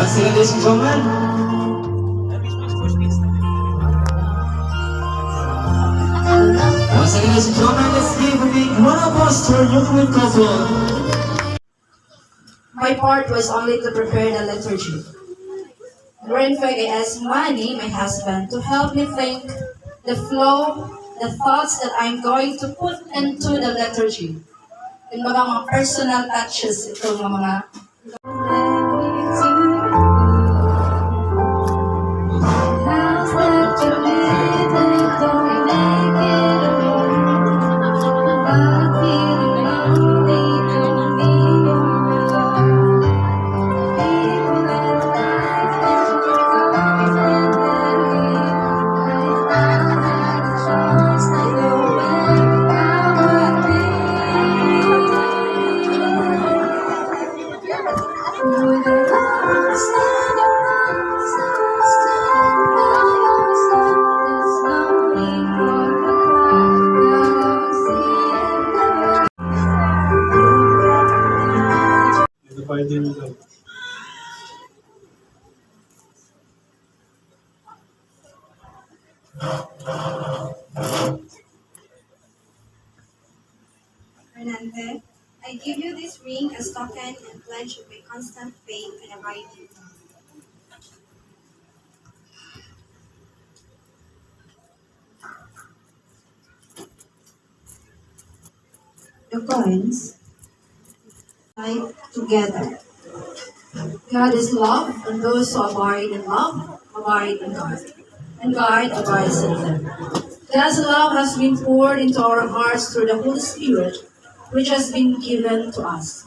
Once again, ladies and gentlemen. Once again, ladies and gentlemen, let's give a big round of applause to our newly couple. My part was only to prepare the liturgy. Where in fact I asked Manny, my husband, to help me think the flow, the thoughts that I'm going to put into the liturgy. Yung mga personal touches ito mga Fernande, I give you this ring as token and pledge of my constant faith and abiding. The coins tied together. God is love, and those who abide in love abide in God, and God abides in them. God's love has been poured into our hearts through the Holy Spirit, which has been given to us.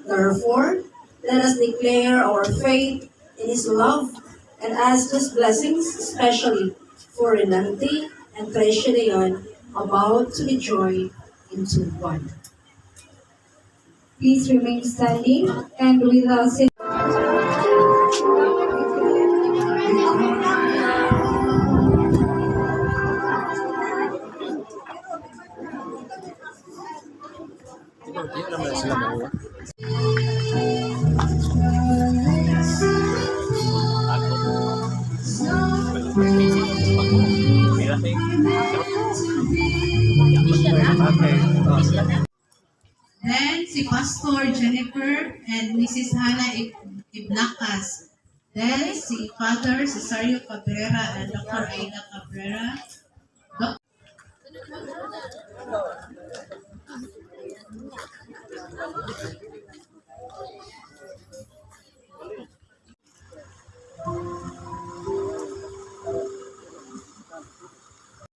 Therefore, let us declare our faith in His love and ask His blessings, especially for Renante and Tresha Leon, about to be joined into one. Please remain standing and with us. Then si Pastor Jennifer and Mrs. Hannah Iblacas. Then si Father Cesario Cabrera and Dr. Aida Cabrera.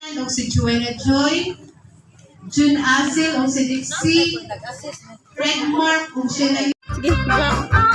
And si Joanna Joy, June Azil, si Dixie, Fred Mark, kung siya na